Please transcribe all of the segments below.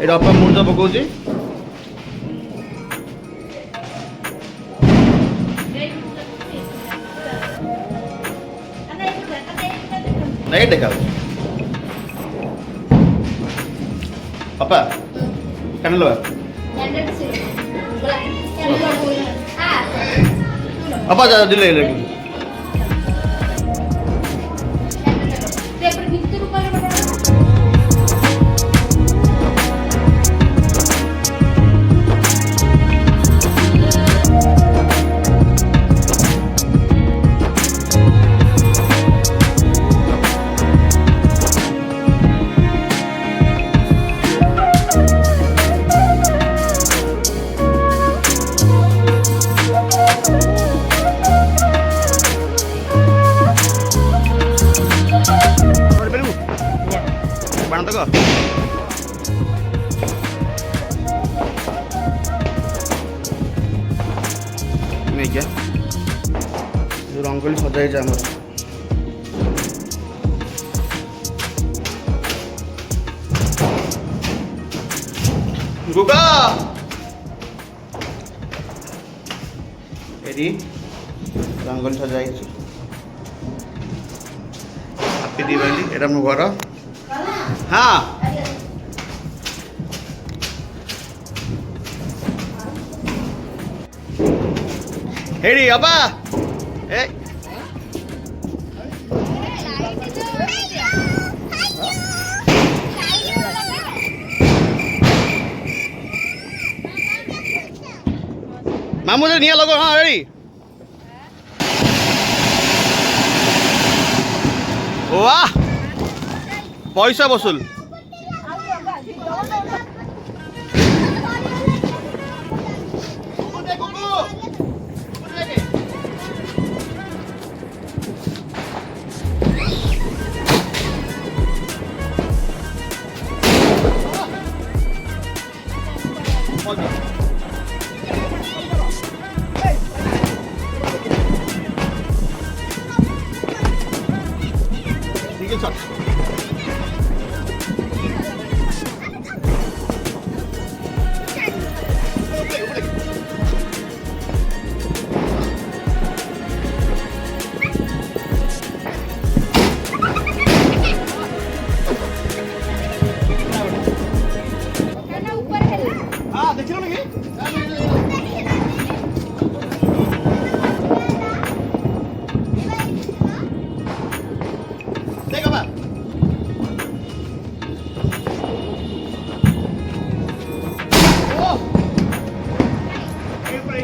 ଏଇଟା ଅପା ମୁହୂର୍ତ୍ତ ପକଉଛି। ନାଇଁ ଦେଖା ଅପା କାଣ ଲବା ଅପା ଯା ଦିଲେ ବାଣ ତକ ନେଇକି ଯୋଉ ରଙ୍ଗୋଲି ସଜା ହେଇଛି ଆମର ଗୁଗା ଏଠି ରଙ୍ଗୋଲି ସଜା ହେଇଛି। ହାପି ଦିୱାଲି ଏଇଟା ମୋ ଘର। हाँ हेडी अब्बा ए मामू से निया लगो हाँ रेडी वाह पैसा वसूल ठीक है सर हाँ देख लो नहीं देखो बा ओ ये पर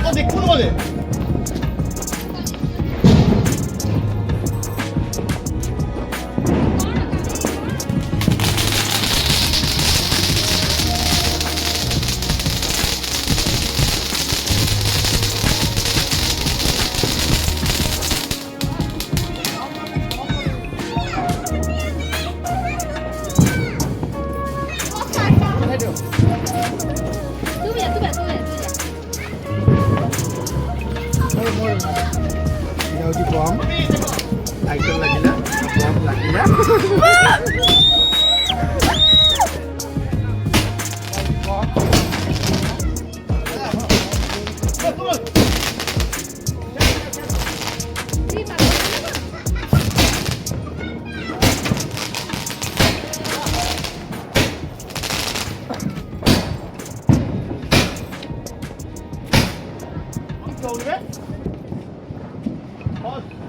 ओ देखो बोले Jadi bom, item lagi lah, bom lagi lah.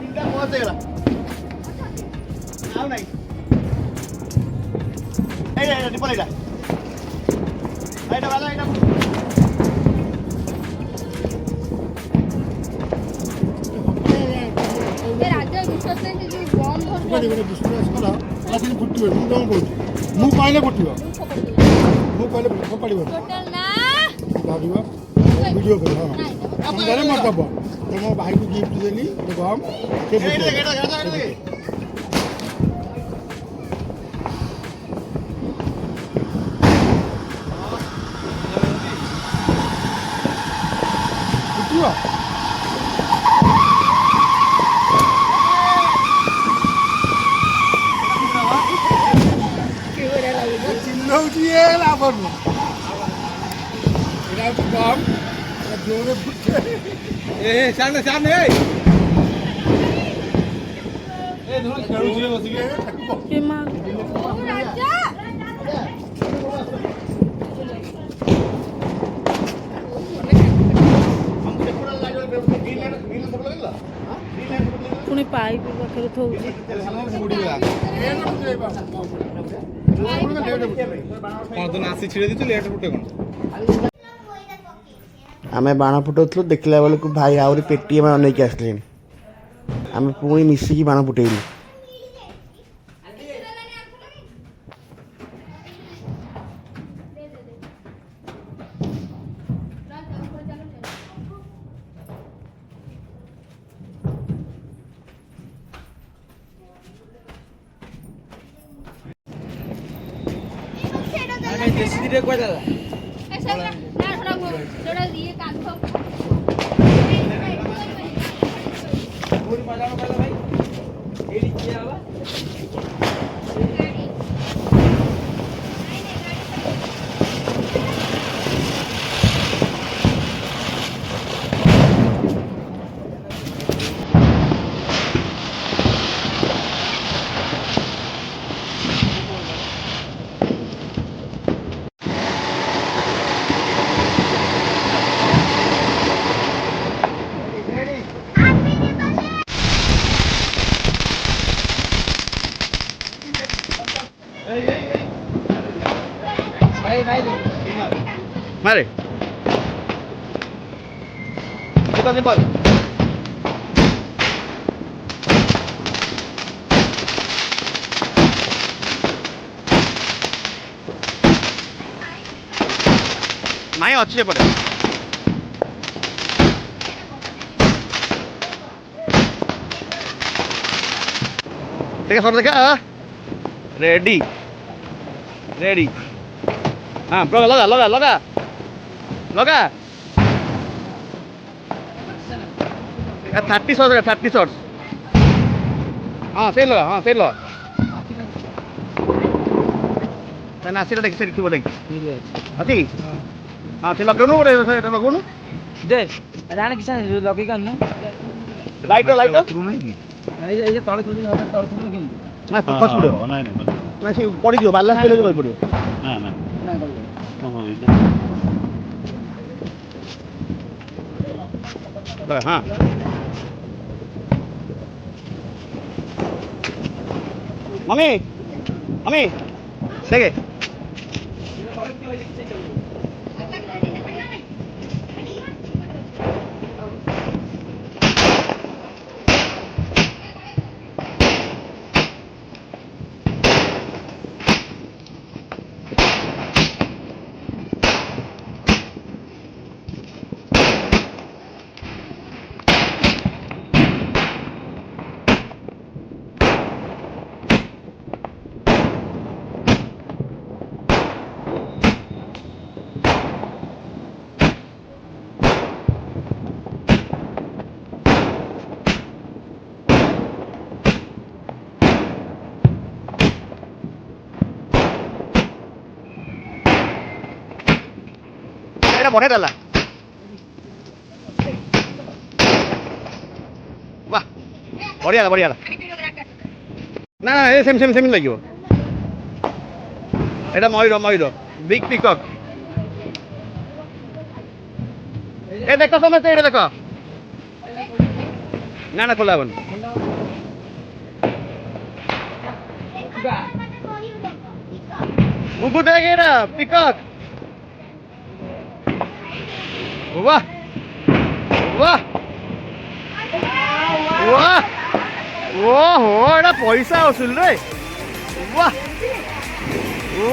तीनटा पहुंच गला आउ नहीं एडा एडा डिपल एडा एडा वाला एडा ए राजा विश्वास नहीं जो बम धर ଗୋଟେ ବିଶ୍ୱାସ କର ଆସିକି ଫୁଟିବ ମୁଁ କଣ କହୁଛି ମୁଁ କହିଲେ ଫୁଟିବ ମୁଁ କହିଲେ ଫୋପାଡ଼ିବ टोटल ना ଧରିବ ଭିଡ଼ିଓ କରିବ ହଁ ମନ୍ଦାରେ ମୋର ଦେବ ତ ମୋ ଭାଇକୁ ଗିଫ୍ଟ ଦେଲି ଗୋଟେ ଗମ୍ ସେ एडा एडा एडा एडा ଫୁଟିବ করবো এটা একটু কম এটা জোরে ফুটছে সামনে সামনে ধরুন খেলুছিল বসিকে রাজা ପୁଣି ପାଇପ୍ ପାଖରେ ଥଉଛି। କଣ ତୁ ନାସି ଛିଡେଇ ଦେଇଛୁ ଲେଟ୍ ଫୁଟେ କଣ? ଆମେ ବାଣ ଫୁଟାଉଥିଲୁ ଦେଖିଲା ବେଳକୁ ଭାଇ ଆହୁରି ପେଟି ଆମେ ଅନେଇକି ଆସିଲେଣି ଆମେ ପୁଣି ମିଶିକି ବାଣ ଫୁଟେଇଲୁ। Mari. Kita simpan. ନାଇଁ ଅଛି ଏପଟେ ठीक है सर देखा रेडी रेडी हाँ लगा लगा लगा लगा लगा 30 शॉट्स 30 शॉट्स हाँ सही लगा नासी देख से बोले अच्छी हाँ से लगनु लगनु ଦେ ରାଣୀ କିସ ଲଗେଇ କାନ लाइटर लाइटर ଏଇ ଯେ ତଳେ ଖୋଜି ତଳେ ଖୋଜି କେମିତି ନା ଫୋକସ୍ ପଡ଼ିବ ନା ସେ ପଡ଼ିଯିବ ବାଲାନ୍ସ କଲେ କରି ପଡ଼ିବ ହଁ मम्मी मम्मी देखे बढ़िया डाला वाह बढ़िया बढ़िया ना ये सेम सेम सेम लगे এটা ময়ূর ময়ূর বিগ পিকক এ দেখো সমস্ত এটা দেখো না না খোলা হবনি মুকু দেখে এটা পিকক वाह वाह वाह ओहो एटा पैसा असुल रे वाह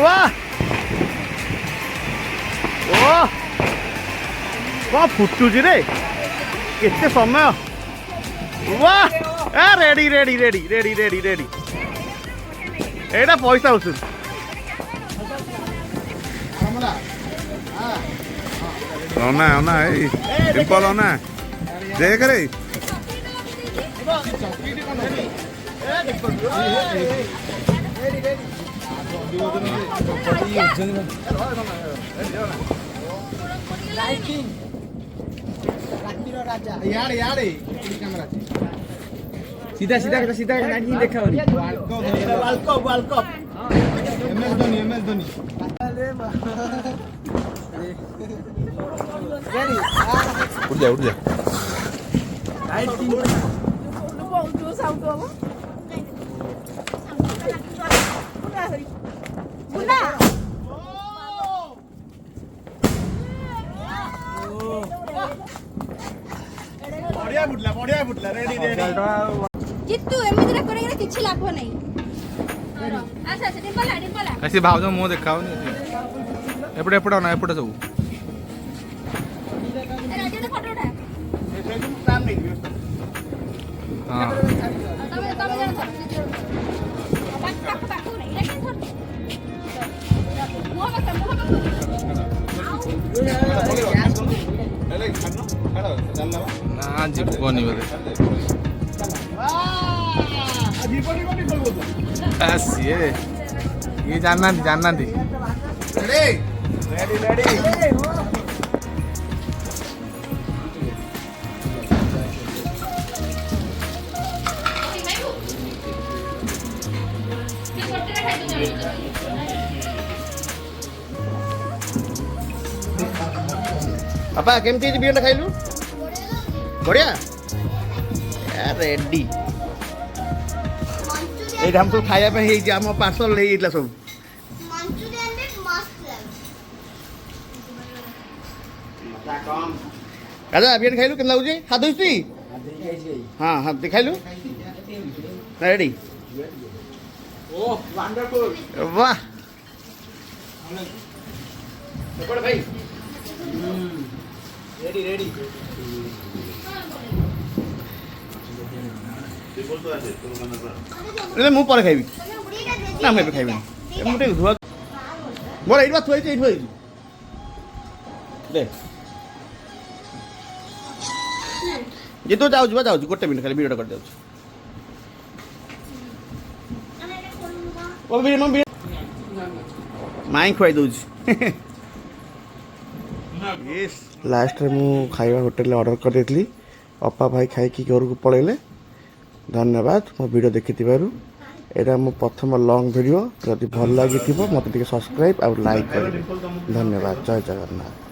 वाह ओह क्या फुटुची रे केते समय वाह ए ready ready ready ready ready ready एटा पैसा असुल औना औना सिंपल औना देख रे ଇଆଡ଼େ ଇଆଡ଼େ କ୍ୟାମେରା सीधा सीधा सीधा नहीं देखा होनी ୱାର୍ଲଡ କପ୍ MS ଧୋନି उठ जा उठ जा ବଢିଆ ଫୁଟିଲା ରେଡି ଜିତୁ ଏମିତିରେ କରିକିନା କିଛି ଲାଭ ନାହିଁ ଆଚ୍ଛା ଆଚ୍ଛା ଡିମ୍ପଲା ଡିମ୍ପଲା ऐसे भाव जो मुंह देखा एपटे एपटे ना एपटे सब ରାଜା ଫଟୋ ଉଠା हाँ ତମେ ତମେ ଜଣ ଧର ପାଖ ପାଖ ନାହିଁ ଏଟା କେମିତି ଧର ମୁହ ପାଖ ना जीवनी बोले ये जानना थी ବାପା କେମିତି ହେଇଛି ବିରିୟାନୀ ଖାଇଲୁ ବଢ଼ିଆ ରେଡି ଏଇଟା ଆମ ସବୁ ଖାଇବା ପାଇଁ ହେଇଛି ଆମ ପାର୍ସଲ ହେଇଯାଇଥିଲା ସବୁ ରାଜା ବିରିୟାନୀ ଖାଇଲୁ କେମିତି ଲାଗୁଛି ହାତ ଧୋଇଛୁ ହଁ ହଁ ଖାଇଲୁ ରେଡି ବାହ ଭାଇ ମୁଁ ପରେ ଖାଇବି ନା ମୁଁ ଏବେ ଖାଇବିନି ମୁଁ ଟିକେ ଧୁଆ ମୋର ଏଇଠି ବା ଥୁଆ ହେଇଛି ଏଇଠି ହେଇଛି ଦେ ଯେହେତୁ ଯାଉଛି ବା ଯାଉଛି ଗୋଟେ ମିନିଟ୍ ଖାଲି ଭିଡ଼ିଓଟା କରିଯାଉଛି ମାଇଁ ଖୁଆଇ ଦଉଛି ଲାଷ୍ଟରେ ମୁଁ ଖାଇବା ହୋଟେଲରେ ଅର୍ଡ଼ର କରିଦେଇଥିଲି ଅପା ଭାଇ ଖାଇକି ଘରକୁ ପଳେଇଲେ ଧନ୍ୟବାଦ ମୋ ଭିଡ଼ିଓ ଦେଖିଥିବାରୁ ଏଇଟା ମୋ ପ୍ରଥମ ଲଙ୍ଗ୍ ଭିଡ଼ିଓ ଯଦି ଭଲ ଲାଗିଥିବ ମୋତେ ଟିକେ ସବସ୍କ୍ରାଇବ୍ ଆଉ ଲାଇକ୍ କରିବେ ଧନ୍ୟବାଦ ଜୟ ଜଗନ୍ନାଥ।